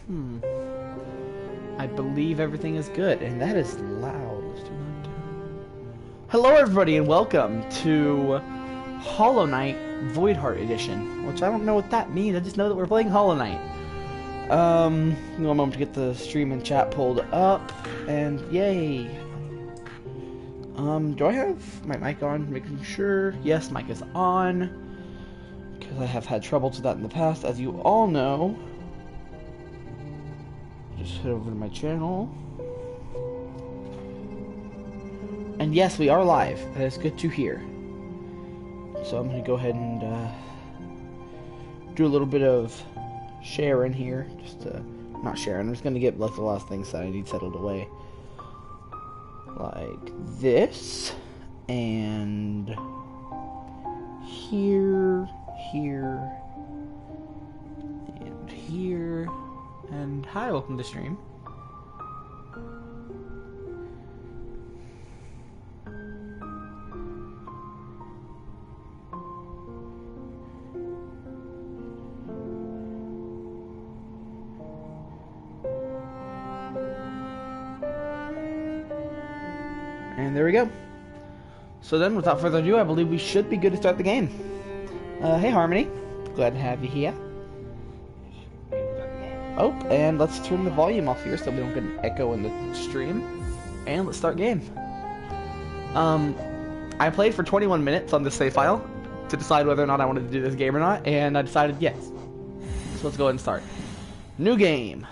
Hmm. I believe everything is good, and that is loud. Let's turn that down. Hello, everybody, and welcome to Hollow Knight Voidheart Edition, which I don't know what that means. I just know that we're playing Hollow Knight. One moment to get the stream and chat pulled up, and yay. Do I have my mic on? Making sure. Yes, mic is on. Because I have had troubles with that in the past, as you all know. Just head over to my channel. And yes, we are live. That is good to hear. So I'm going to go ahead and do a little bit of sharing here. Not sharing, I'm just going to get like the last things that I need settled away. Like this. And here, here, and here. And hi, welcome to the stream. And there we go. So then, without further ado, I believe we should be good to start the game. Hey Harmony, glad to have you here. Oh, and let's turn the volume off here so we don't get an echo in the stream. And let's start game. I played for 21 minutes on this save file to decide whether or not I wanted to do this game or not, and I decided yes. So let's go ahead and start. New game.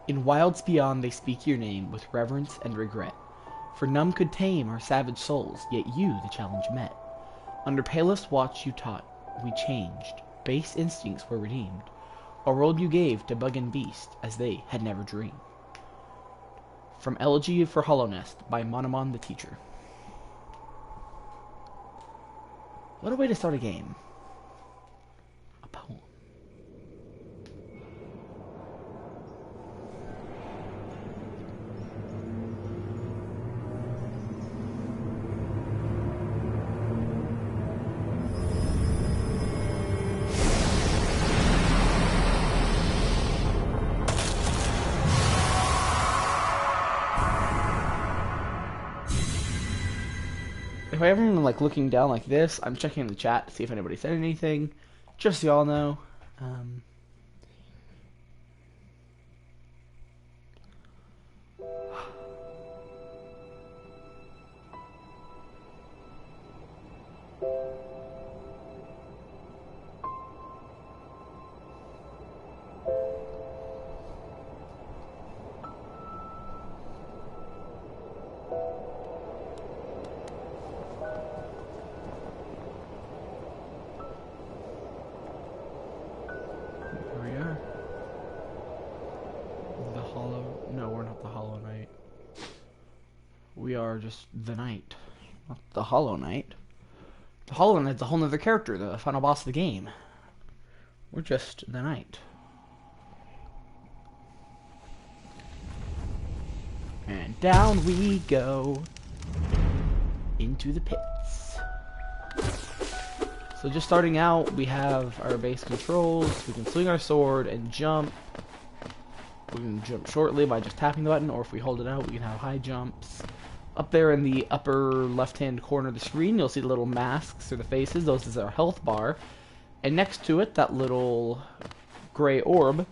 In wilds beyond they speak your name with reverence and regret. For none could tame our savage souls, yet you the challenge met. Under palest watch you taught, we changed, base instincts were redeemed. A world you gave to bug and beast, as they had never dreamed. From Elegy for Hollow Nest, by Monomon the Teacher. What a way to start a game. A poem. If I ever am like looking down like this, I'm checking the chat to see if anybody said anything. Just so y'all know. We are just the Knight, not the Hollow Knight. The Hollow Knight's a whole nother character, the final boss of the game. We're just the Knight. And down we go into the pits. So just starting out, we have our base controls. We can swing our sword and jump. We can jump shortly by just tapping the button, or if we hold it out, we can have high jumps. Up there in the upper left-hand corner of the screen, you'll see the little masks or the faces. Those is our health bar. And next to it, that little gray orb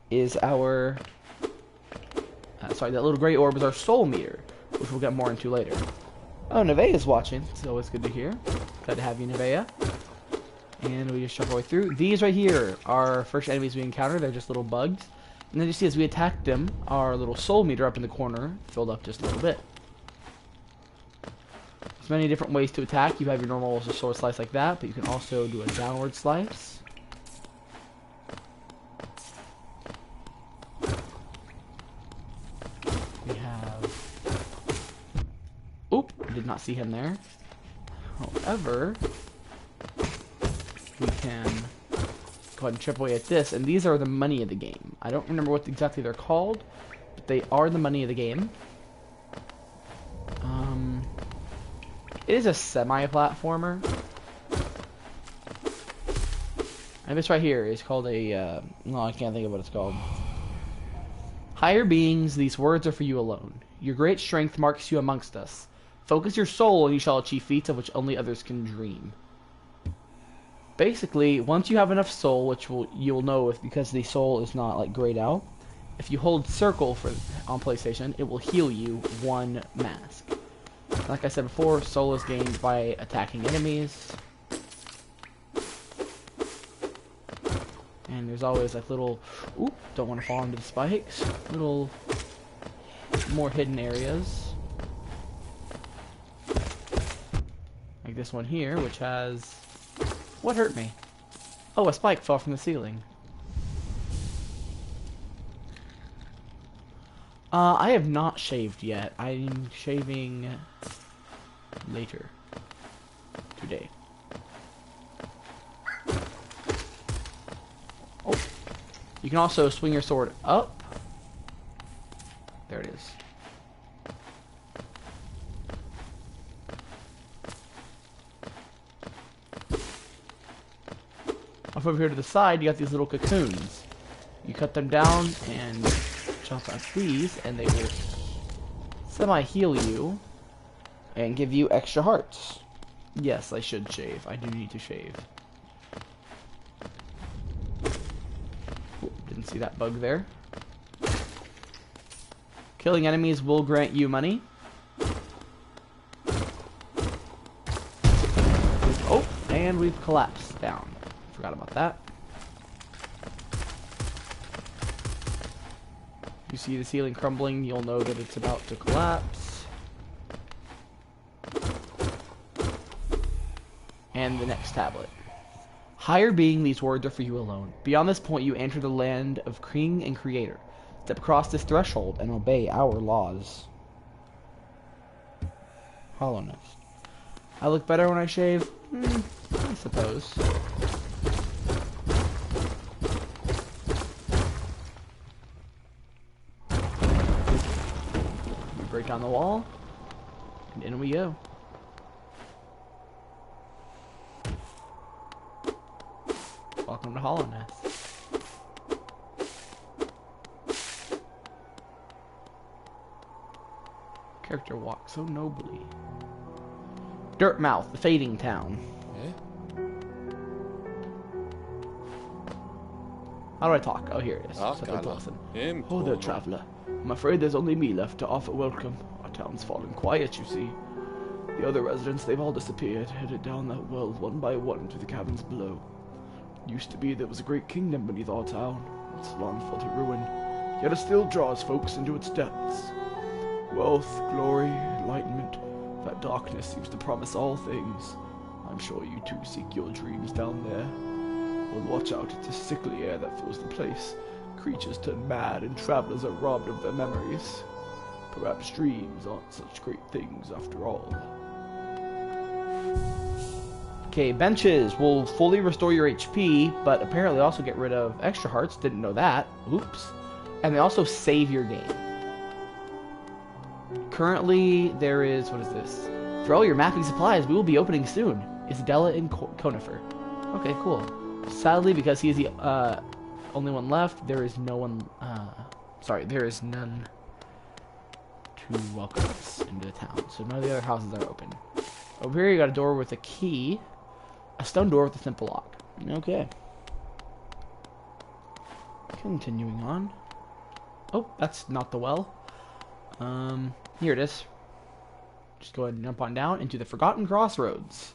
is our... that little gray orb is our soul meter, which we'll get more into later. Oh, Nevaeh's watching. It's always good to hear. Glad to have you, Nevaeh. And we just jump our way through. These right here are our first enemies we encounter. They're just little bugs. And then you see as we attacked them, our little soul meter up in the corner filled up just a little bit. There's many different ways to attack. You have your normal sword slice like that, but you can also do a downward slice. We have... Oop! Did not see him there. However, we can go ahead and chip away at this, and these are the money of the game. I don't remember what exactly they're called, but they are the money of the game. It is a semi-platformer. And this right here is called a, no, I can't think of what it's called. Higher beings, these words are for you alone. Your great strength marks you amongst us. Focus your soul and you shall achieve feats of which only others can dream. Basically, once you have enough soul, which you'll know if because the soul is not like grayed out, if you hold circle on PlayStation, it will heal you 1 mask. Like I said before, soul is gained by attacking enemies. And there's always like little, oop, don't want to fall into the spikes, little more hidden areas. Like this one here, which has, what hurt me? Oh, a spike fell from the ceiling. I have not shaved yet. I'm shaving later today. Oh, you can also swing your sword up. There it is. Off over here to the side, you got these little cocoons. You cut them down and jump on these, and they will semi-heal you and give you extra hearts. Yes, I should shave. I do need to shave. Ooh, didn't see that bug there. Killing enemies will grant you money. Oh, and we've collapsed down. Forgot about that. You see the ceiling crumbling, you'll know that it's about to collapse. And the next tablet. Higher being, these words are for you alone. Beyond this point, you enter the land of King and Creator. Step across this threshold and obey our laws. Hollowness. I look better when I shave? I suppose. Break down the wall, and in we go. Welcome to Hollowness. Character walks so nobly. Dirtmouth, the fading town. How do I talk? Oh, here it is. Oh there, traveler. I'm afraid there's only me left to offer welcome. Our town's fallen quiet, you see. The other residents, they've all disappeared, headed down that well one by one to the caverns below. Used to be there was a great kingdom beneath our town. It's long fell to ruin, yet it still draws folks into its depths. Wealth, glory, enlightenment, that darkness seems to promise all things. I'm sure you too seek your dreams down there. Well, watch out, it's a sickly air that fills the place. Creatures turn mad and travelers are robbed of their memories. Perhaps dreams aren't such great things after all. Okay, benches will fully restore your HP, but apparently also get rid of extra hearts. Didn't know that. Oops. And they also save your game. Currently, there is, what is this? For all your mapping supplies, we will be opening soon. Isabella and Conifer. Okay, cool. Sadly, because he's the only one left, there is no one, there is none to welcome us into the town. So none of the other houses are open. Over here you got a door with a key, a stone door with a simple lock. Okay. Continuing on. Oh, that's not the well. Here it is. Just go ahead and jump on down into the Forgotten Crossroads.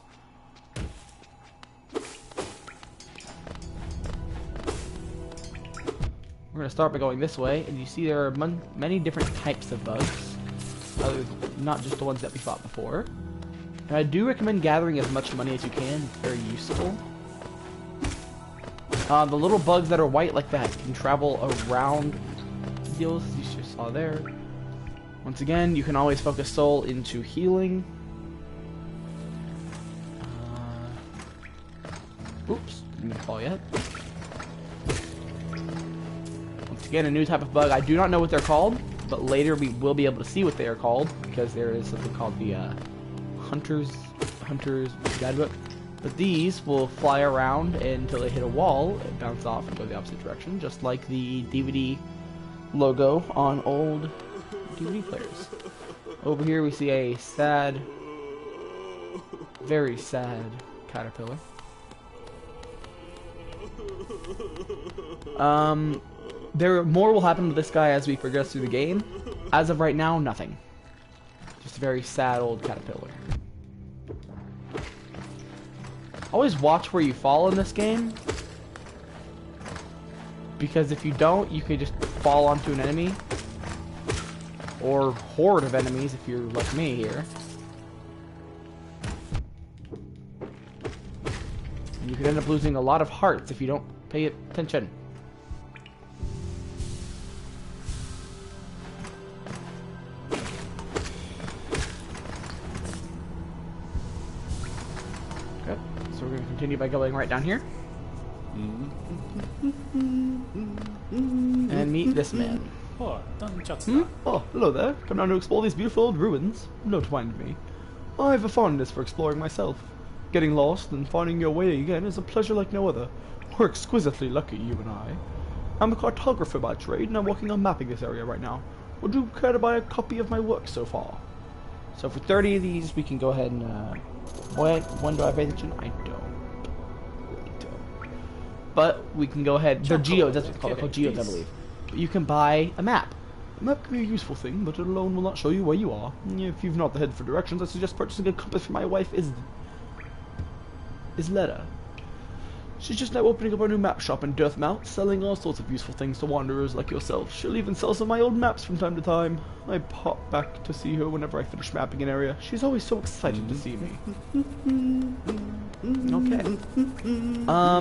We're going to start by going this way, and you see there are many different types of bugs, not just the ones that we fought before. And I do recommend gathering as much money as you can. It's very useful. The little bugs that are white like that can travel around deals, as you just saw there. Once again, you can always focus soul into healing. Oops, didn't fall yet. Again, a new type of bug. I do not know what they're called, but later we will be able to see what they are called because there is something called the Hunter's Guidebook. But these will fly around until they hit a wall and bounce off and go the opposite direction, just like the DVD logo on old DVD players. Over here we see a sad, very sad caterpillar. More will happen to this guy as we progress through the game. As of right now, nothing. Just a very sad old caterpillar. Always watch where you fall in this game, because if you don't, you could just fall onto an enemy, or horde of enemies if you're like me here. And you could end up losing a lot of hearts if you don't pay attention. Okay, so we're going to continue by going right down here. And meet this man. Oh, hello there. Come down to explore these beautiful old ruins. Don't mind me. I have a fondness for exploring myself. Getting lost and finding your way again is a pleasure like no other. We're exquisitely lucky, you and I. I'm a cartographer by trade, and I'm working on mapping this area right now. Would you care to buy a copy of my work so far? So for 30 of these, we can go ahead and... when do I pay attention? I don't. Really don't. But we can go ahead... They're geodes, that's what they're called geodes, I believe. But you can buy a map. A map can be a useful thing, but it alone will not show you where you are. If you've not the head for directions, I suggest purchasing a compass for my wife, Isleta. She's just now opening up a new map shop in Dirthmount, selling all sorts of useful things to wanderers like yourself. She'll even sell some of my old maps from time to time. I pop back to see her whenever I finish mapping an area. She's always so excited to see me. Okay.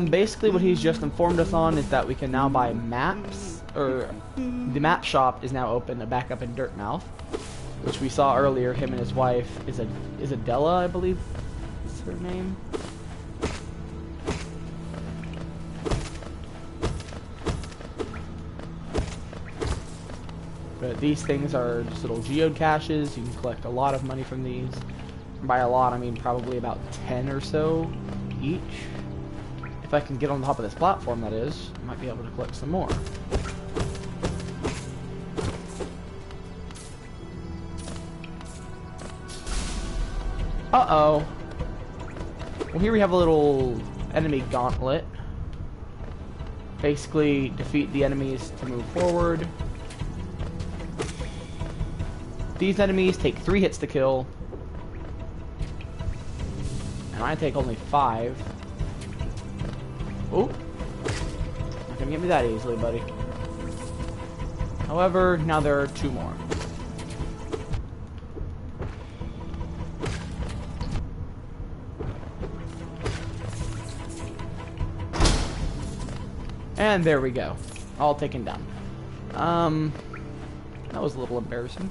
Basically what he's just informed us on is that we can now buy maps, or the map shop is now open back up in Dirtmouth, which we saw earlier. Him and his wife, Isabella, I believe is her name. But these things are just little geode caches. You can collect a lot of money from these. By a lot, I mean probably about 10 or so each. If I can get on top of this platform, that is, I might be able to collect some more. Uh-oh. Well, here we have a little enemy gauntlet. Basically, defeat the enemies to move forward. These enemies take 3 hits to kill, and I take only 5. Oh, not gonna get me that easily, buddy. However, now there are 2 more. And there we go, all taken down. That was a little embarrassing.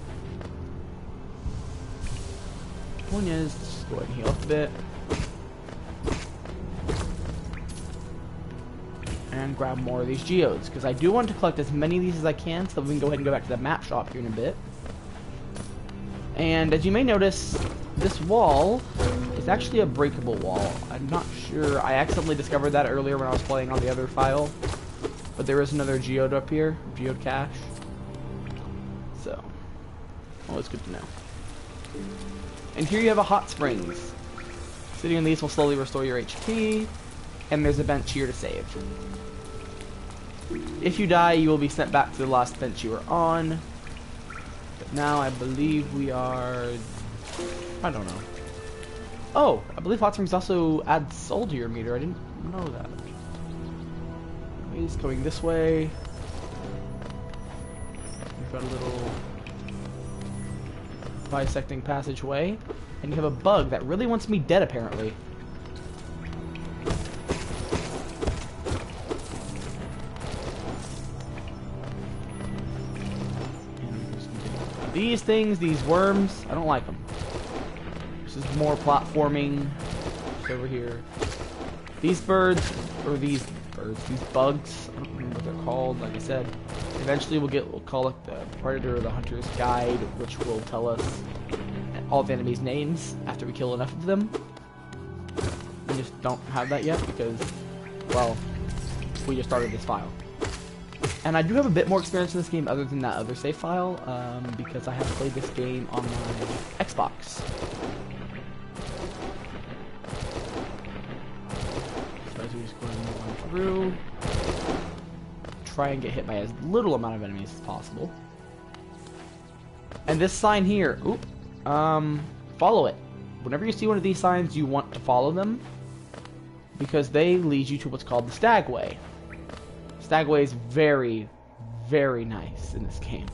One is, let's go ahead and heal up a bit. And grab more of these geodes, because I do want to collect as many of these as I can so that we can go ahead and go back to the map shop here in a bit. And as you may notice, this wall is actually a breakable wall. I'm not sure, I accidentally discovered that earlier when I was playing on the other file. But there is another geode up here, geode cache. So, always good to know. And here you have a hot springs. Sitting on these will slowly restore your HP, and there's a bench here to save. If you die, you will be sent back to the last bench you were on. But now I believe we are... I don't know. Oh, I believe hot springs also add soul to your meter. I didn't know that. He's going this way. We've got a little bisecting passageway, and you have a bug that really wants me dead, apparently. These things, these worms, I don't like them. This is more platforming. Just over here. These birds, or these bugs, I don't remember what they're called, like I said. Eventually we'll call it the Predator or the Hunter's Guide, which will tell us all the enemies' names after we kill enough of them. And just don't have that yet because, well, we just started this file. And I do have a bit more experience in this game other than that other save file, because I have played this game on my Xbox. So as we just go ahead and run through, try and get hit by as little amount of enemies as possible. And this sign here, follow it. Whenever you see one of these signs, you want to follow them because they lead you to what's called the Stagway. Stagway is very, very nice in this game.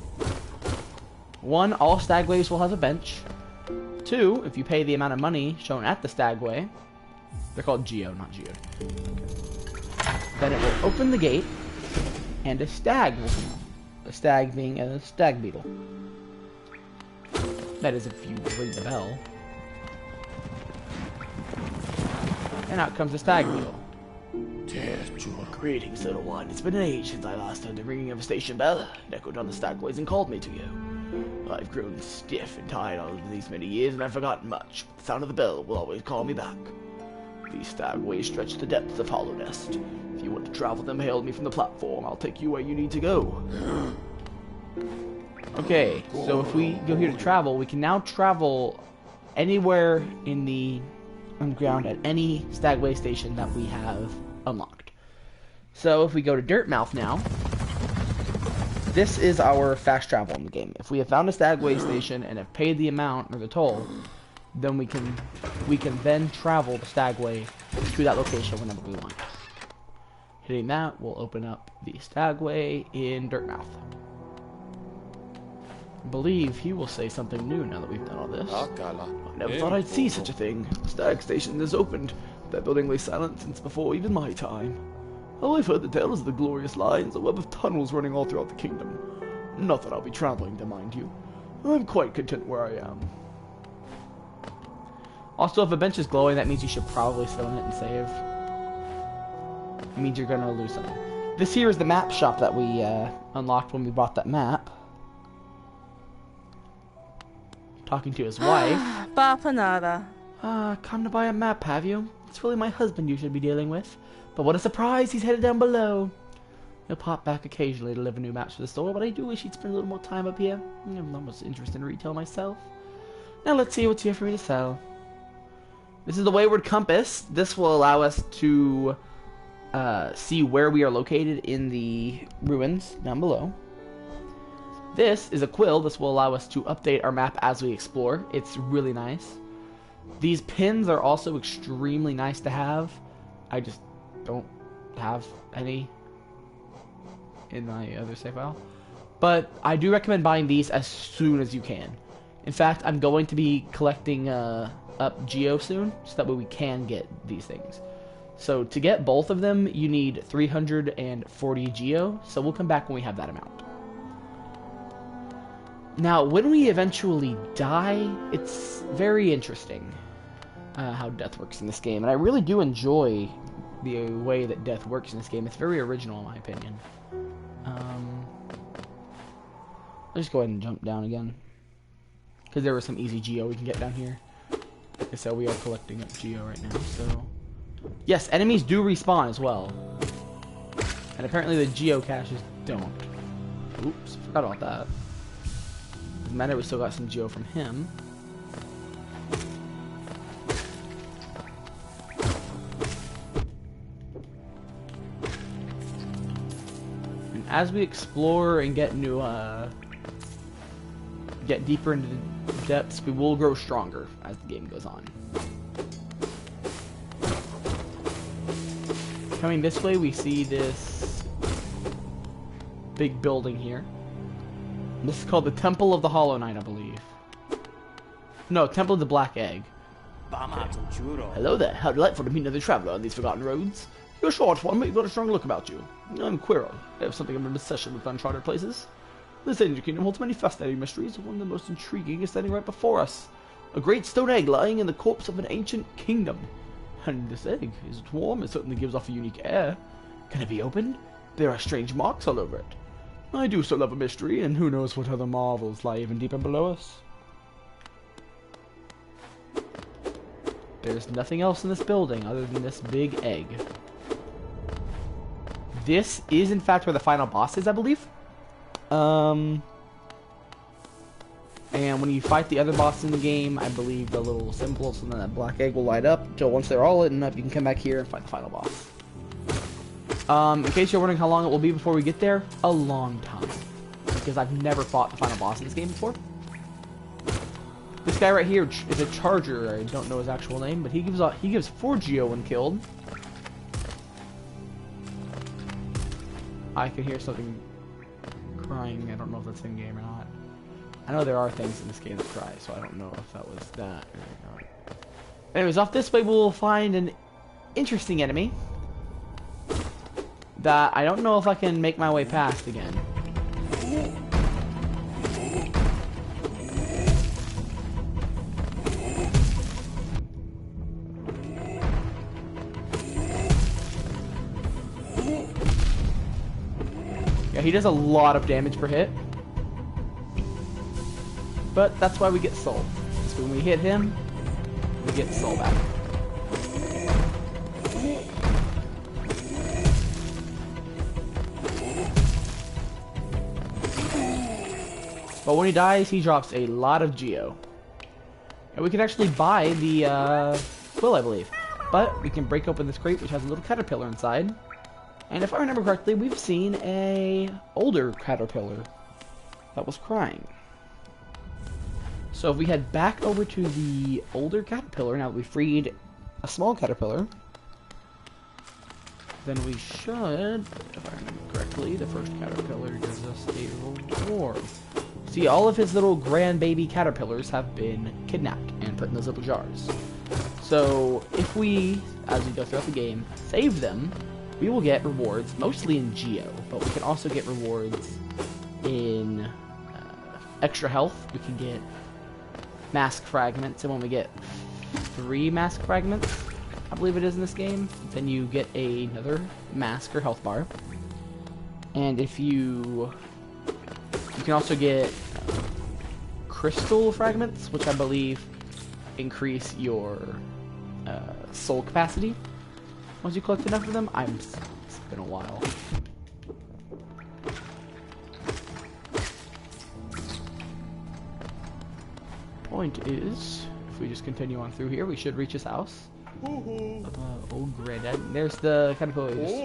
1, all Stagways will have a bench. 2, if you pay the amount of money shown at the Stagway, they're called Geo, not Geo. Then it will open the gate, and a stag will come out. A stag being a stag beetle. That is if you ring the bell. And out comes the stag beetle. Greetings, little one. It's been an age since I last heard the ringing of a station bell. It echoed on the stagways and called me to you. I've grown stiff and tired all of these many years, and I've forgotten much. But the sound of the bell will always call me back. These stagways stretch to the depths of Hollow Nest. If you want to travel them, hail me from the platform. I'll take you where you need to go. Okay, so if we go here to travel, we can now travel anywhere in the underground at any stagway station that we have unlocked. So if we go to Dirtmouth now, this is our fast travel in the game. If we have found a stagway station and have paid the amount or the toll, then we can then travel the stagway to that location whenever we want. Hitting that will open up the stagway in Dirtmouth. I believe he will say something new now that we've done all this. I never thought I'd see such a thing. The stag station is opened. That building lay silent since before even my time. All I've heard the tales of the glorious lines, a web of tunnels running all throughout the kingdom. Not that I'll be traveling to, mind you. I'm quite content where I am. Also, if a bench is glowing, that means you should probably sit on it and save. It means you're gonna lose something. This here is the map shop that we unlocked when we bought that map. Talking to his wife. Bapanada. Come to buy a map, have you? It's really my husband you should be dealing with. But what a surprise, he's headed down below. He'll pop back occasionally to deliver new maps for the store, but I do wish he'd spend a little more time up here. I'm not much interested in retail myself. Now let's see what's here for me to sell. This is the Wayward Compass. This will allow us to see where we are located in the ruins down below. This is a quill. This will allow us to update our map as we explore. It's really nice. These pins are also extremely nice to have. I just don't have any in my other save file. But I do recommend buying these as soon as you can. In fact, I'm going to be collecting up Geo soon, so that way we can get these things. So to get both of them, you need 340 Geo, so we'll come back when we have that amount. Now, when we eventually die, it's very interesting how death works in this game, and I really do enjoy the way that death works in this game. It's very original, in my opinion. I'll just go ahead and jump down again, because there was some easy Geo we can get down here. Like I said, we are collecting up Geo right now, so... Yes, enemies do respawn as well. And apparently the geocaches don't. Oops, forgot about that. Doesn't matter, we still got some Geo from him. And as we explore and get new, get deeper into the depths, we will grow stronger as the game goes on. Coming this way, we see this big building here. This is called the Temple of the Hollow Knight, I believe. No, Temple of the Black Egg. Hello there. How delightful to meet another traveler on these forgotten roads. You're a short one, but you've got a strong look about you. I'm Quirrell. I have something of an obsession with uncharted places. This ancient kingdom holds many fascinating mysteries, and one of the most intriguing is standing right before us. A great stone egg lying in the corpse of an ancient kingdom. And this egg is warm, it certainly gives off a unique air. Can it be opened? There are strange marks all over it. I do so love a mystery, and who knows what other marvels lie even deeper below us. there's nothing else in this building other than this big egg. This is, in fact, where the final boss is, I believe. And when you fight the other boss in the game, I believe the little symbols and then that black egg will light up until once they're all lit up, you can come back here and fight the final boss. In case you're wondering how long it will be before we get there, a long time. Because I've never fought the final boss in this game before. This guy right here is a charger. I don't know his actual name, but he gives 4 Geo when killed. I can hear something crying. I don't know if that's in game or not. I know there are things in this game that cry, so I don't know if that was that or not. Anyways, off this way we'll find an interesting enemy that I don't know if I can make my way past again. Yeah, he does a lot of damage per hit. But that's why we get soul. So when we hit him, we get soul back. But when he dies, he drops a lot of Geo. And we can actually buy the quill, I believe. But we can break open this crate, which has a little caterpillar inside. And if I remember correctly, we've seen a older caterpillar that was crying. So if we head back over to the older caterpillar, now that we freed a small caterpillar, then we should, if I remember correctly, the first caterpillar gives us a reward. See, all of his little grandbaby caterpillars have been kidnapped and put in those little jars. So if we, as we go throughout the game, save them, we will get rewards, mostly in Geo, but we can also get rewards in extra health. We can get mask fragments, and when we get 3 mask fragments, I believe it is in this game, then you get another mask or health bar. And if you can also get crystal fragments, which I believe increase your soul capacity once you collect enough of them. It's been a while. Point is, if we just continue on through here, we should reach his house. Old granddad. There's the caterpillar we just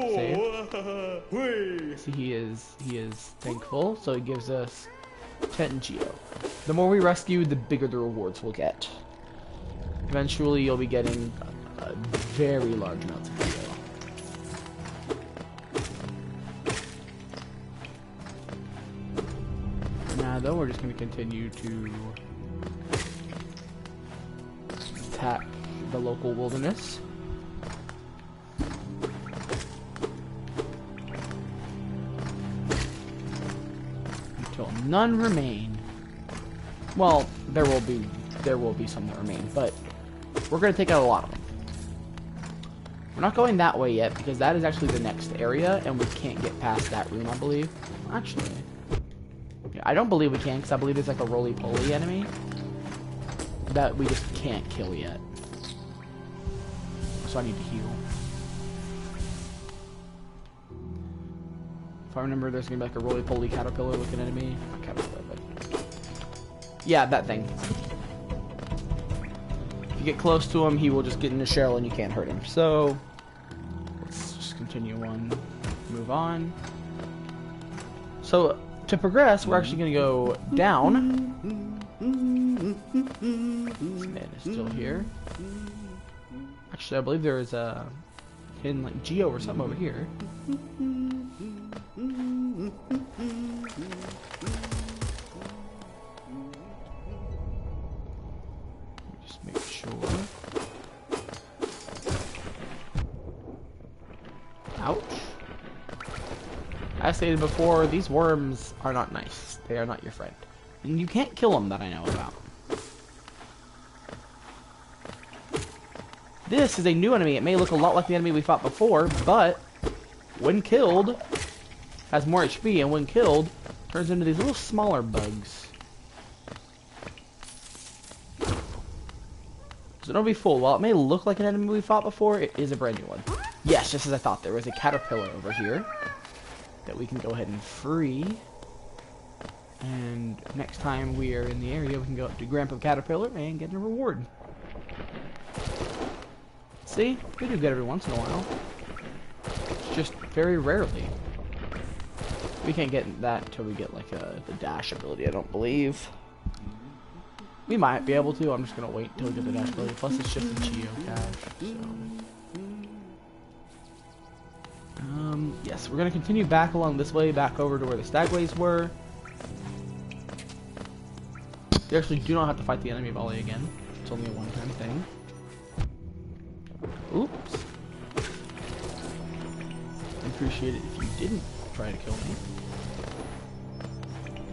saved. See, he is thankful, so he gives us 10 Geo. The more we rescue, the bigger the rewards we'll get. Eventually, you'll be getting a very large amount of Geo. For now, though, we're just going to continue to attack the local wilderness. Until none remain. Well, there will be some that remain, but we're going to take out a lot of them. We're not going that way yet, because that is actually the next area, and we can't get past that room, I believe. Actually, yeah, I don't believe we can, because I believe there's like a roly-poly enemy that we just can't kill yet. So I need to heal. If I remember, there's gonna be like a roly-poly caterpillar looking enemy. Not caterpillar, but yeah, that thing. If you get close to him, he will just get in a shell and you can't hurt him. So let's just continue on, move on. So to progress, we're actually gonna go down. This man is still here. Actually, I believe there is a hidden like Geo or something over here. Just make sure. Ouch. As stated before, these worms are not nice. They are not your friend. And you can't kill them that I know about. This is a new enemy. It may look a lot like the enemy we fought before, but when killed, has more HP, and when killed, turns into these little smaller bugs. So don't be fooled. While it may look like an enemy we fought before, it is a brand new one. Yes, just as I thought. There was a caterpillar over here that we can go ahead and free. And next time we are in the area, we can go up to Grandpa Caterpillar and get a reward. See? We do good every once in a while. It's just very rarely. We can't get that until we get like the dash ability, I don't believe. We might be able to. I'm just gonna wait until we get the dash ability. Plus, it's just a geocache. So, yes, we're gonna continue back along this way, back over to where the stagways were. You actually do not have to fight the enemy volley again. It's only a one-time thing. Oops. I'd appreciate it if you didn't try to kill me.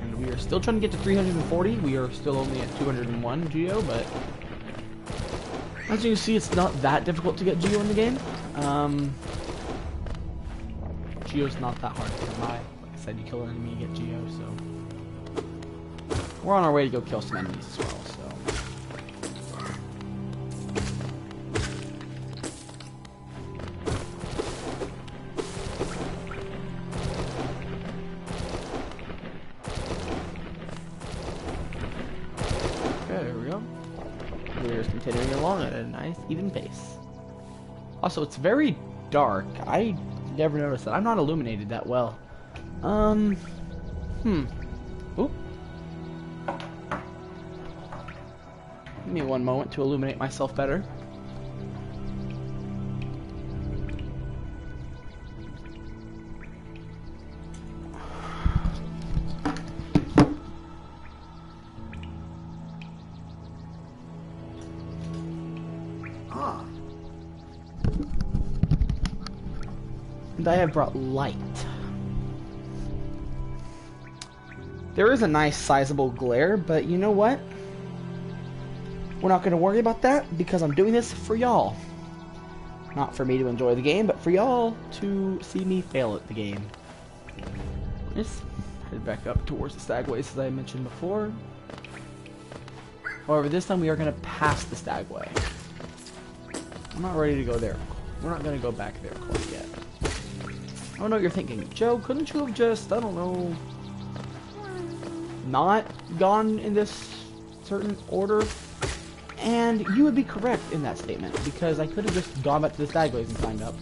And we are still trying to get to 340. We are still only at 201 Geo, but as you can see, it's not that difficult to get Geo in the game. Geo's not that hard to come by. Like I said, you kill an enemy, you get Geo, so we're on our way to go kill some enemies as well, so. Okay, there we go. We're just continuing along at a nice, even pace. Also, it's very dark. I never noticed that. I'm not illuminated that well. Oop. Give me one moment to illuminate myself better. And I have brought light. There is a nice sizable glare, but you know what? We're not going to worry about that because I'm doing this for y'all. Not for me to enjoy the game, but for y'all to see me fail at the game. Let's head back up towards the stagways as I mentioned before. However, this time we are going to pass the stagway. I'm not ready to go there. We're not going to go back there quite yet. I don't know what you're thinking. Joe, couldn't you have just, I don't know, not gone in this certain order? And you would be correct in that statement, because I could have just gone back to the stagways and signed up.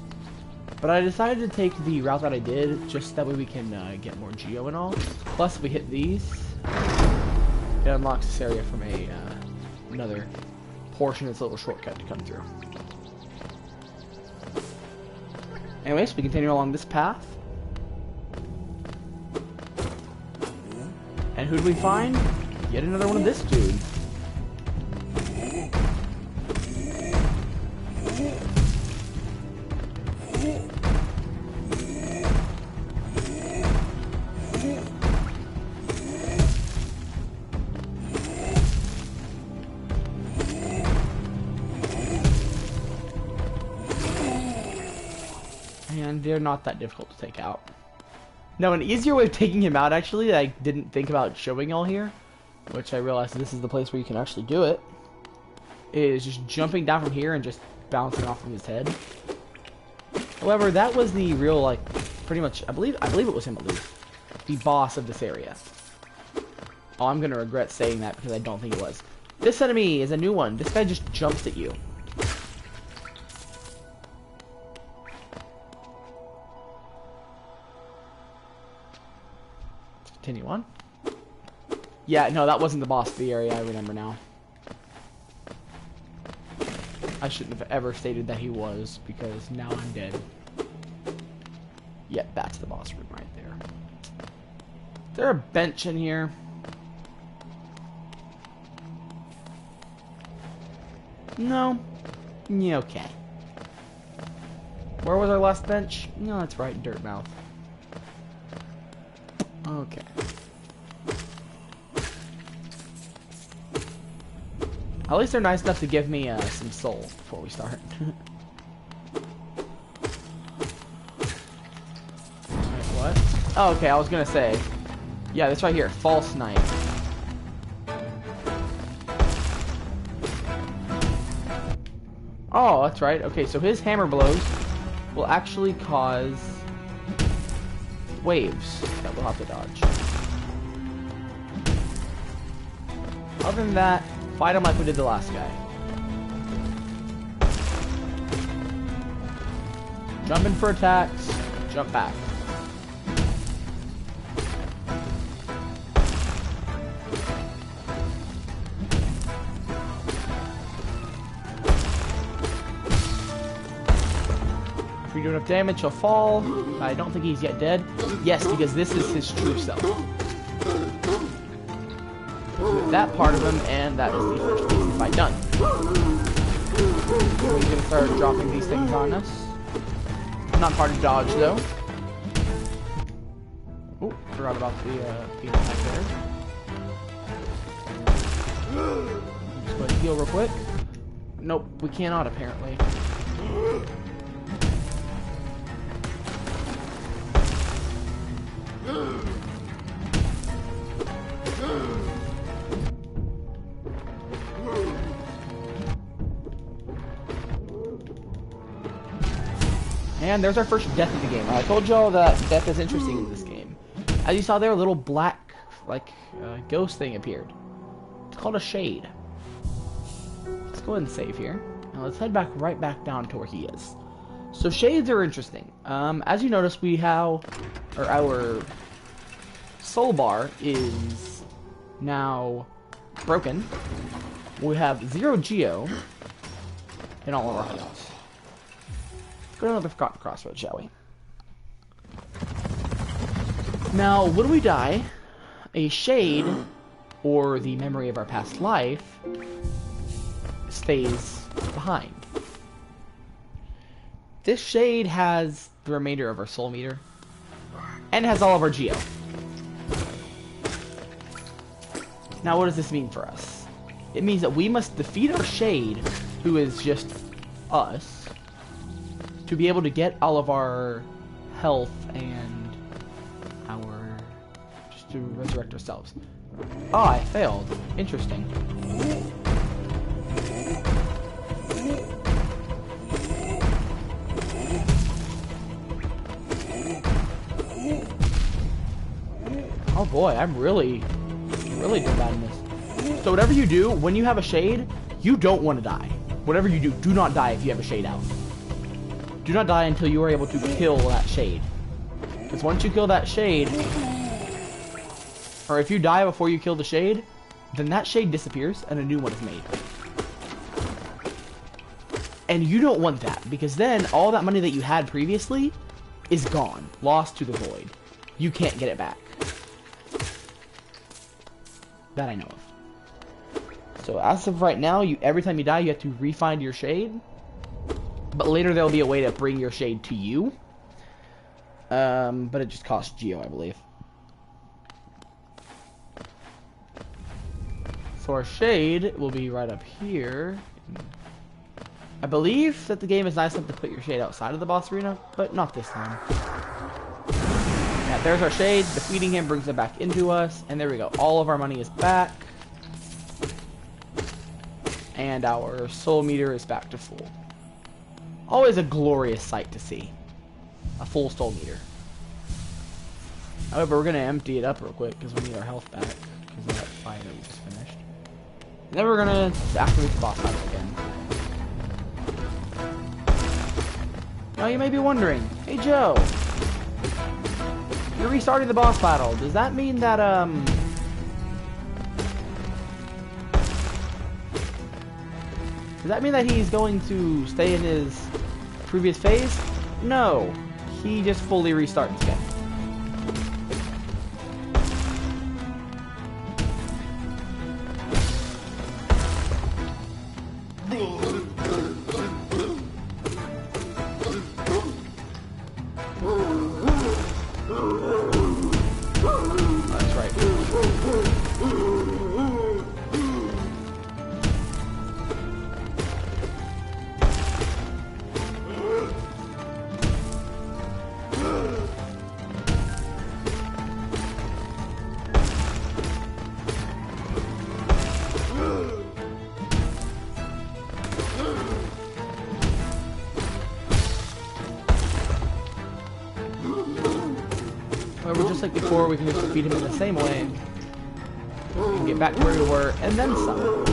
But I decided to take the route that I did, just that way we can get more Geo and all. Plus, if we hit these, it unlocks this area from another portion of this little shortcut to come through. Anyways, we continue along this path. And who do we find? Yet another one of this dude. And they're not that difficult to take out. Now, an easier way of taking him out, actually, that I didn't think about showing y'all here, which I realized this is the place where you can actually do it, is just jumping down from here and just bouncing off of his head. However, that was the real, like, pretty much, I believe it was him at least, the boss of this area. Oh, I'm gonna regret saying that because I don't think it was. This enemy is a new one. This guy just jumps at you. Continue on. Yeah, no, that wasn't the boss of the area, I remember now. I shouldn't have ever stated that he was, because now I'm dead. Yep, that's the boss room right there. Is there a bench in here? No. Yeah, okay. Where was our last bench? No, that's right, Dirtmouth. Okay. At least they're nice enough to give me some soul before we start. Wait, what? Oh, okay, I was gonna say. Yeah, this right here, False Knight. Oh, that's right. Okay, so his hammer blows will actually cause waves that we'll have to dodge. Other than that, fight him like we did the last guy. Jump in for attacks, jump back. If we do enough damage, he'll fall. I don't think he's yet dead. Yes, because this is his true self. That part of him, and that is the first phase of the fight done. We're going to start dropping these things on us. Not hard to dodge, though. Oh, forgot about the attack there. Just go ahead and heal real quick. Nope, we cannot, apparently. And there's our first death of the game. I told y'all that death is interesting in this game. As you saw there, a little black, like, ghost thing appeared. It's called a shade. Let's go ahead and save here. Now let's head right back down to where he is. So shades are interesting. As you notice, we have, or our soul bar is now broken. We have 0 geo in all of our items. Let's go to another forgotten crossroads, shall we? Now, when we die, a shade, or the memory of our past life, stays behind. This shade has the remainder of our soul meter, and has all of our geo. Now, what does this mean for us? It means that we must defeat our shade, who is just us, to be able to get all of our health and our... just to resurrect ourselves. Oh, I failed. Interesting. Oh boy, I'm really doing bad in this. So whatever you do, when you have a shade, you don't want to die. Whatever you do, do not die if you have a shade out. Do not die until you are able to kill that shade. Because once you kill that shade, or if you die before you kill the shade, then that shade disappears and a new one is made. And you don't want that, because then all that money that you had previously is gone, lost to the void. You can't get it back. That I know of. So as of right now, every time you die, you have to re-find your shade. But later there'll be a way to bring your shade to you. But it just costs geo, I believe. So our shade will be right up here. I believe that the game is nice enough to put your shade outside of the boss arena, but not this time. Yeah, there's our shade. Defeating him brings it back into us. And there we go. All of our money is back. And our soul meter is back to full. Always a glorious sight to see. A full soul meter. However, we're going to empty it up real quick because we need our health back. Because of that fight that we just finished. And then we're going to activate the boss battle again. Now you may be wondering, hey Joe, you're restarting the boss battle. Does that mean that, he's going to stay in his previous phase? No. He just fully restarts again. That's right. However, just like before, we can just defeat him in the same way. We can get back to where we were, and then some.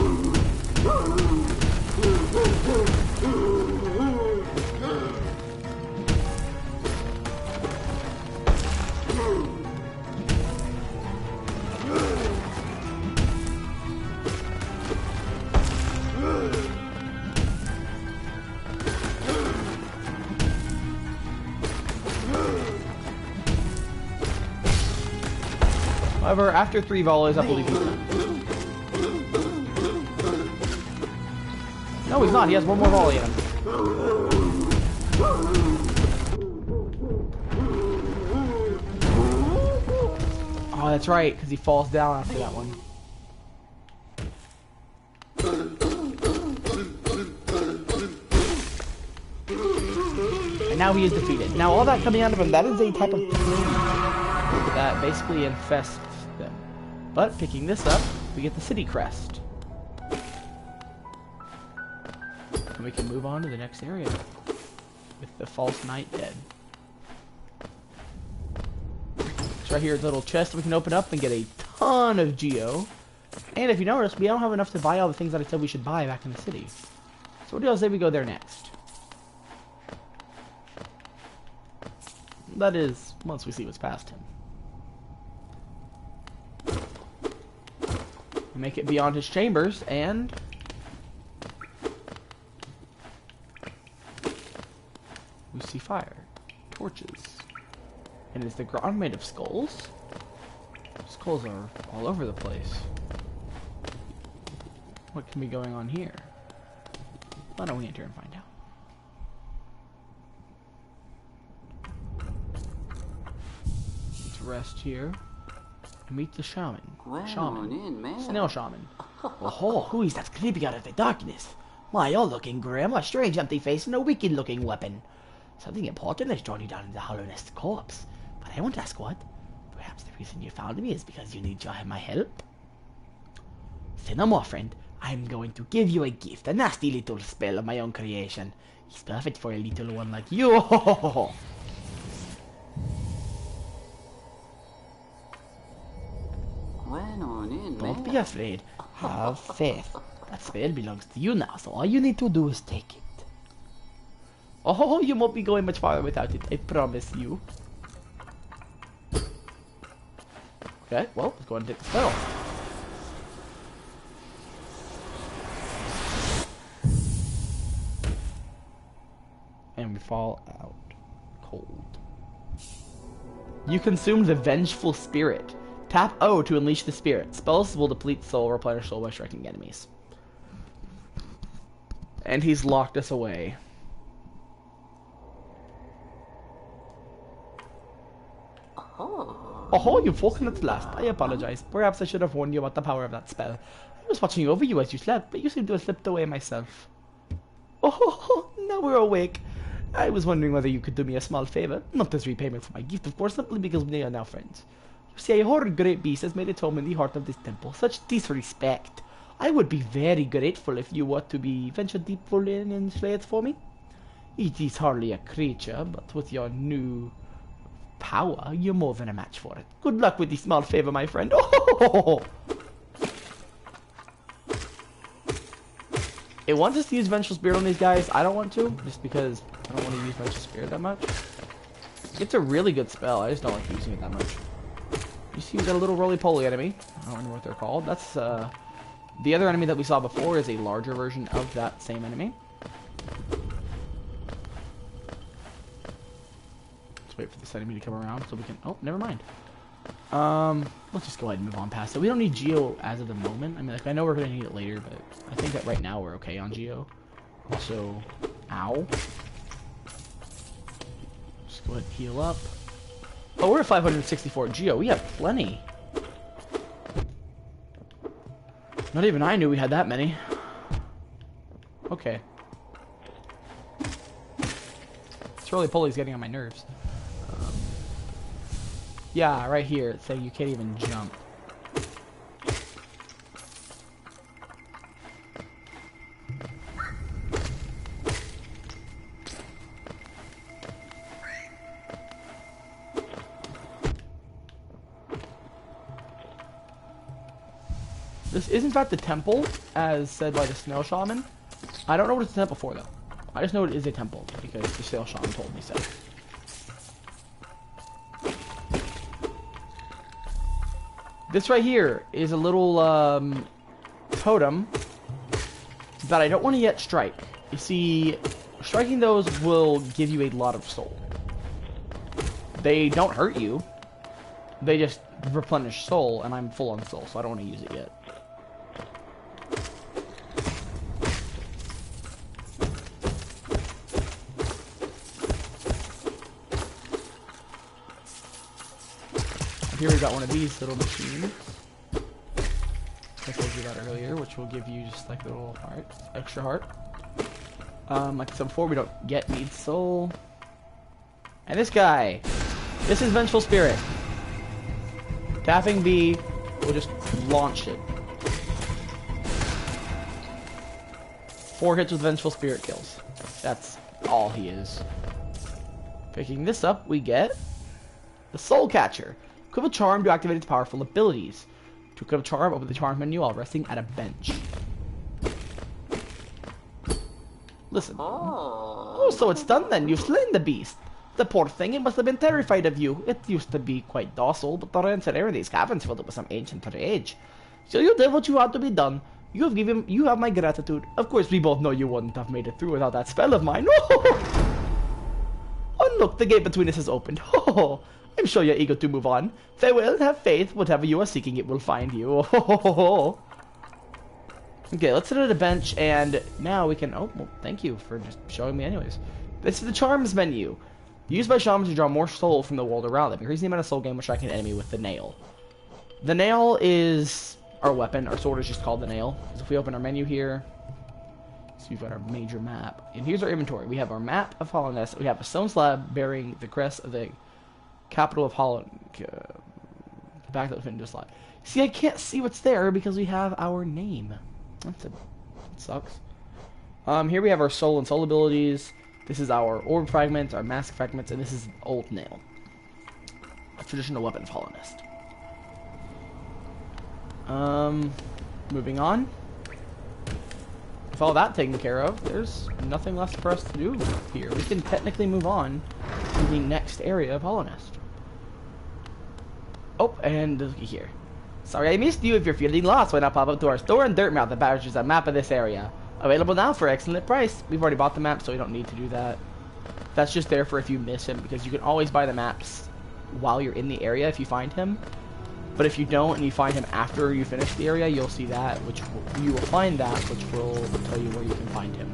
However, after 3 volleys, I believe he's done. No, he's not. He has one more volley in him. Oh, that's right, because he falls down after that one. And now he is defeated. Now, all that coming out of him, that is a type of flame that basically infests them. But picking this up, we get the city crest. And we can move on to the next area with the false knight dead. So right here is a little chest we can open up and get a ton of geo. And if you notice, we don't have enough to buy all the things that I said we should buy back in the city. So what do y'all say we go there next? That is, once we see what's past him. We make it beyond his chambers, and we see fire, torches, and is the ground made of skulls? Skulls are all over the place. What can be going on here? Why don't we enter and find out? Let's rest here and meet the shaman. Snail shaman. Oh, who is that creeping out of the darkness? Why, you're looking grim, a strange empty face, and a wicked-looking weapon. Something important has drawn you down into the hollowness corpse, but I won't ask what. Perhaps the reason you found me is because you need my help? Say no more, friend. I'm going to give you a gift, a nasty little spell of my own creation. It's perfect for a little one like you. Don't be afraid. Have faith. That spell belongs to you now, so all you need to do is take it. Oh, you won't be going much farther without it, I promise you. Okay, well, let's go ahead and take the spell. And we fall out cold. You consumed the Vengeful Spirit. Tap O to unleash the spirit. Spells will deplete soul, replenish soul by striking enemies. And he's locked us away. Oh, you've woken at last. I apologize. Perhaps I should have warned you about the power of that spell. I was watching over you as you slept, but you seem to have slipped away myself. Oh, now we're awake. I was wondering whether you could do me a small favor. Not as repayment for my gift, of course, simply because we are now friends. You see, a horrid great beast has made its home in the heart of this temple. Such disrespect. I would be very grateful if you were to be venture deep in and slay it for me. It is hardly a creature, but with your new power, you're more than a match for it. Good luck with the small favor, my friend. Oh! It wants us to use Vengeful Spirit on these guys. I don't want to, just because I don't want to use Vengeful Spirit that much. It's a really good spell. I just don't like using it that much. You see, we got a little roly-poly enemy. I don't know what they're called. That's, the other enemy that we saw before is a larger version of that same enemy. Let's wait for this enemy to come around so we can... Oh, never mind. Let's just go ahead and move on past it. We don't need Geo as of the moment. I mean, like, I know we're going to need it later, but I think that right now we're okay on Geo. So, ow. Just go ahead and heal up. Oh, we're at 564 Geo. We have plenty. Not even I knew we had that many. Okay. This roly-poly's getting on my nerves. Yeah, right here. It's saying you can't even jump. This is in fact the temple, as said by the Snail Shaman. I don't know what it's a temple for though. I just know it is a temple because the Snail Shaman told me so. This right here is a little totem that I don't want to yet strike. You see, striking those will give you a lot of soul. They don't hurt you. They just replenish soul, and I'm full on soul, so I don't want to use it yet. Here we got one of these little machines. I told you about earlier, which will give you just like a little heart, extra heart. Like I said before, we don't yet need soul. And this guy, this is Vengeful Spirit. Tapping B will just launch it. 4 hits with Vengeful Spirit kills. That's all he is. Picking this up, we get the Soul Catcher. Equip a charm to activate its powerful abilities. To equip a charm, open the charm menu while resting at a bench. Listen. Oh, so it's done then. You've slain the beast. The poor thing, it must have been terrified of you. It used to be quite docile, but the rains and air in these caverns filled it with some ancient rage. So you did what you had to be done. You have my gratitude. Of course, we both know you wouldn't have made it through without that spell of mine. Oh, look, the gate between us is opened. Oh, I'm sure you're eager to move on. Farewell, have faith. Whatever you are seeking, it will find you. Okay, let's sit at a bench, and now we can... Oh, well, thank you for just showing me anyways. This is the charms menu. Used by shamans to draw more soul from the world around them. Increasing the amount of soul gained when striking an enemy with the nail. The nail is our weapon. Our sword is just called the nail. So if we open our menu here... So we've got our major map. And here's our inventory. We have our map of Hollownest. We have a stone slab bearing the crest of the... capital of Holland, back that into a slide. See, I can't see what's there because we have our name. That sucks. Here we have our soul and soul abilities. This is our orb fragments, our mask fragments, and this is old nail. A traditional weapon of Hollownest. Moving on. With all that taken care of, there's nothing left for us to do here. We can technically move on to the next area of Hollownest. Oh, and looky here. Sorry I missed you. If you're feeling lost, why not pop up to our store in Dirtmouth that features a map of this area. Available now for excellent price. We've already bought the map, so we don't need to do that. That's just there for if you miss him, because you can always buy the maps while you're in the area if you find him. But if you don't and you find him after you finish the area, you'll see that, you will find that, which will tell you where you can find him.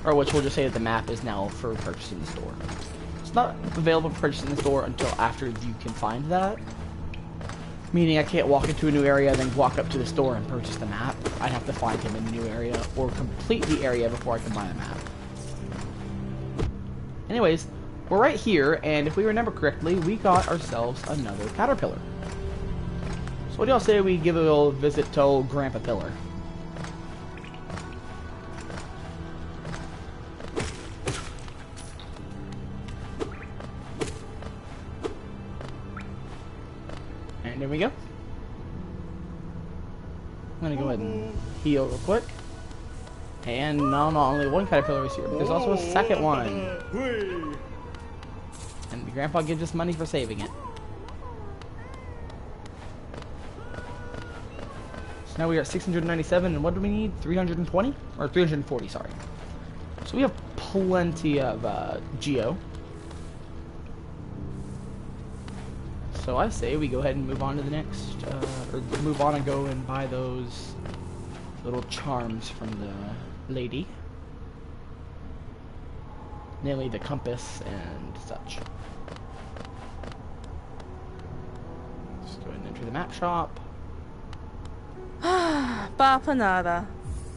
Or which will just say that the map is now for purchase in the store. It's not available for purchase in the store until after you can find that. Meaning I can't walk into a new area and then walk up to the store and purchase the map. I'd have to find him in the new area or complete the area before I can buy the map. Anyways, we're right here, and if we remember correctly, we got ourselves another caterpillar. So what do y'all say we give a little visit to old Grandpa Pillar? And there we go. I'm gonna go ahead and heal real quick. And not only one caterpillar is here, but there's also a second one. And the grandpa gives us money for saving it. So now we are at 697, and what do we need? 320? Or 340, sorry. So we have plenty of geo. So I say we go ahead and move on to the next, or move on and go and buy those little charms from the lady. Namely the compass and such. Just go ahead and enter the map shop. Bapanada.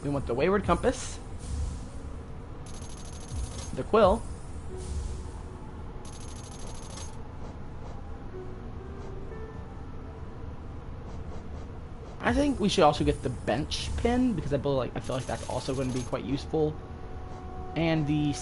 We want the wayward compass, the quill, I think we should also get the bench pin because I feel like that's also going to be quite useful. And the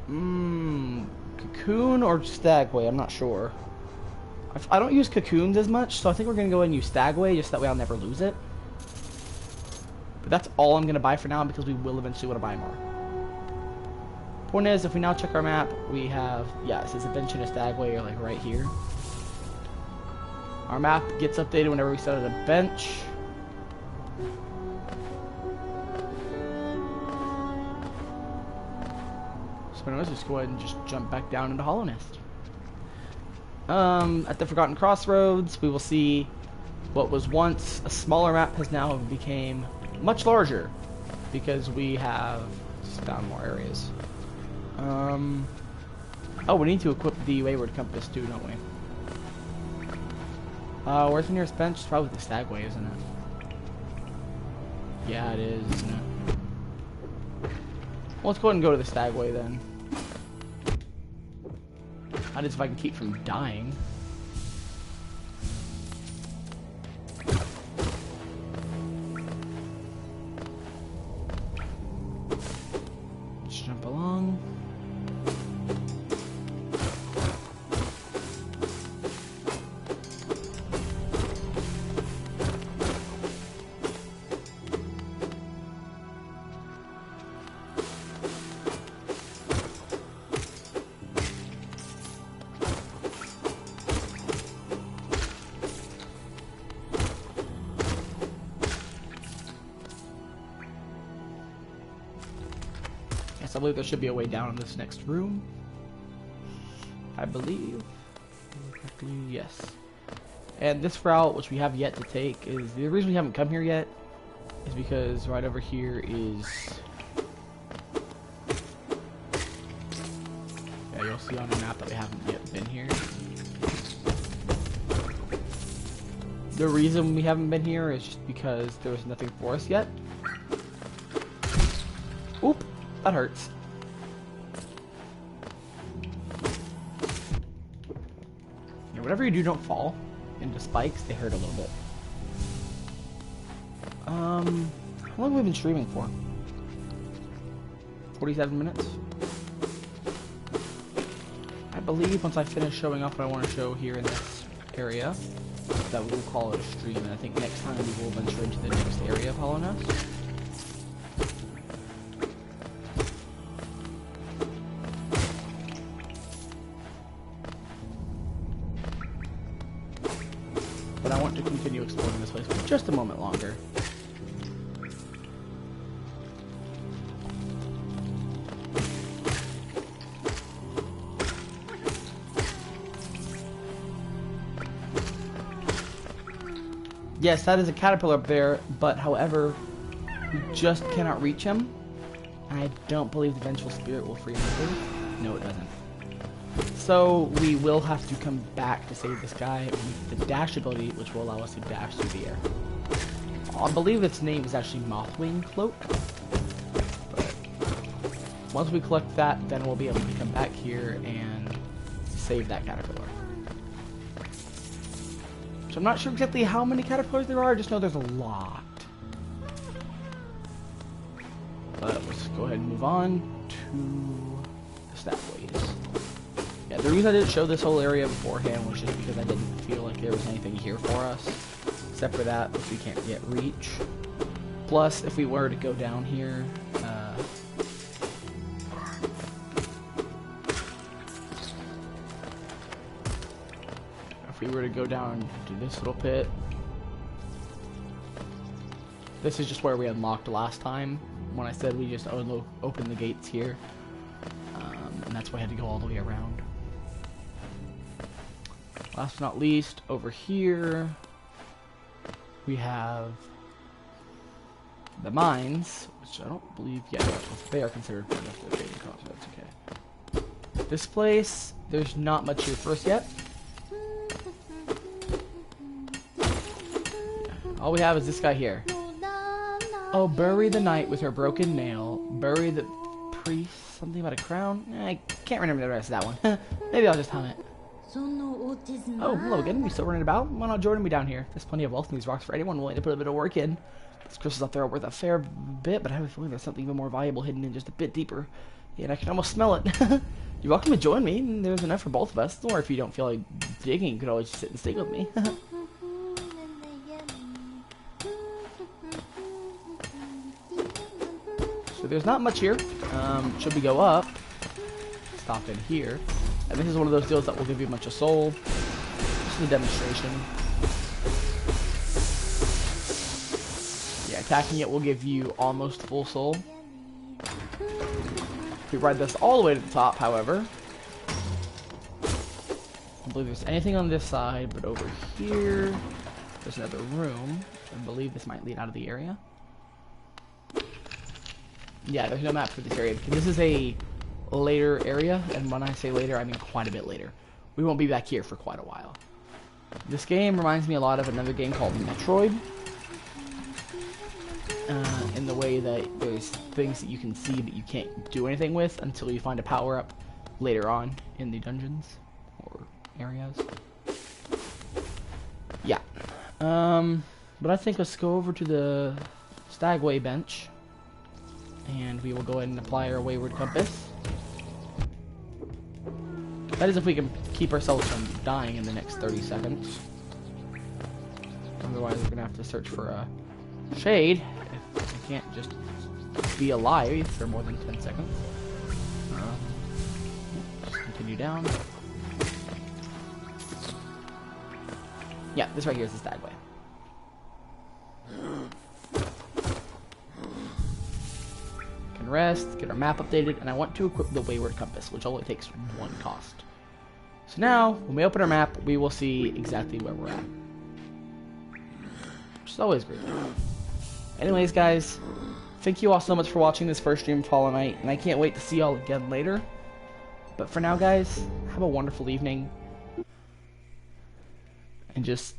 Cocoon or Stagway, I'm not sure. I don't use cocoons as much, so I think we're going to go ahead and use Stagway, just that way I'll never lose it. But that's all I'm going to buy for now, because we will eventually want to buy more. Point is, if we now check our map, we have, yeah, it says a bench and a Stagway are like right here. Our map gets updated whenever we set at a bench. So let's just go ahead and just jump back down into Hollow Nest. At the Forgotten Crossroads, we will see what was once a smaller map has now become much larger because we have just found more areas. Oh, we need to equip the Wayward Compass too, don't we? Where's the nearest bench? It's probably the Stagway, isn't it? Yeah, it is, isn't it? Well, let's go ahead and go to the Stagway then. That is if I can keep from dying. Let's jump along. I believe there should be a way down in this next room. I believe. Yes. And this route, which we have yet to take, is the reason we haven't come here yet is because right over here is... Yeah, you'll see on the map that we haven't yet been here. The reason we haven't been here is just because there was nothing for us yet. Oop! That hurts. Yeah, whatever you do, don't fall into spikes. They hurt a little bit. How long have we been streaming for? 47 minutes? I believe once I finish showing off what I want to show here in this area, that we'll call it a stream, and I think next time we will venture into the next area of Hollow Nest. But I want to continue exploring this place for just a moment longer. Yes, that is a caterpillar up there, but however, we just cannot reach him. And I don't believe the Vengeful Spirit will free him. No, it doesn't. So we will have to come back to save this guy with the dash ability, which will allow us to dash through the air. I believe its name is actually Mothwing Cloak. But once we collect that, then we'll be able to come back here and save that caterpillar. So I'm not sure exactly how many caterpillars there are, I just know there's a lot. But let's go ahead and move on to the Stagways. Yeah, the reason I didn't show this whole area beforehand was just because I didn't feel like there was anything here for us. Except for that, which we can't yet reach. Plus, if we were to go down here, if we were to go down to this little pit, this is just where we unlocked last time when I said we just opened the gates here, and that's why I had to go all the way around. Last but not least, over here we have the mines, which I don't believe, yeah, they are considered part of the trading crossroads. Okay. This place, there's not much here for us yet. All we have is this guy here. Oh, bury the knight with her broken nail. Bury the priest. Something about a crown. I can't remember the rest of that one. Maybe I'll just hum it. Oh, hello again. You still running about? Why not join me down here? There's plenty of wealth in these rocks for anyone willing to put a bit of work in. These crystals up there are worth a fair bit, but I have a feeling there's something even more valuable hidden in just a bit deeper and I can almost smell it. You're welcome to join me. There's enough for both of us. Or if you don't feel like digging, you could always just sit and stay with me. So there's not much here. Should we go up? Stop in here. And this is one of those deals that will give you a bunch of soul. This is a demonstration. Yeah, attacking it will give you almost full soul. If we ride this all the way to the top, however, I don't believe there's anything on this side, but over here, there's another room. I believe this might lead out of the area. Yeah, there's no map for this area, because this is a later area, and when I say later, I mean quite a bit later. We won't be back here for quite a while. This game reminds me a lot of another game called Metroid, in the way that there's things that you can see but you can't do anything with until you find a power-up later on in the dungeons or areas. Yeah. But I think let's go over to the Stagway bench, and we will go ahead and apply our wayward compass. That is if we can keep ourselves from dying in the next 30 seconds. Otherwise, we're going to have to search for a shade if we can't just be alive for more than 10 seconds. Just continue down. Yeah, this right here is the Stagway. Can rest, get our map updated, and I want to equip the wayward compass, which only takes 1 cost. So now, when we open our map, we will see exactly where we're at. Which is always great. Anyways, guys, thank you all so much for watching this first stream of Hollow Knight, and I can't wait to see y'all again later. But for now, guys, have a wonderful evening. And just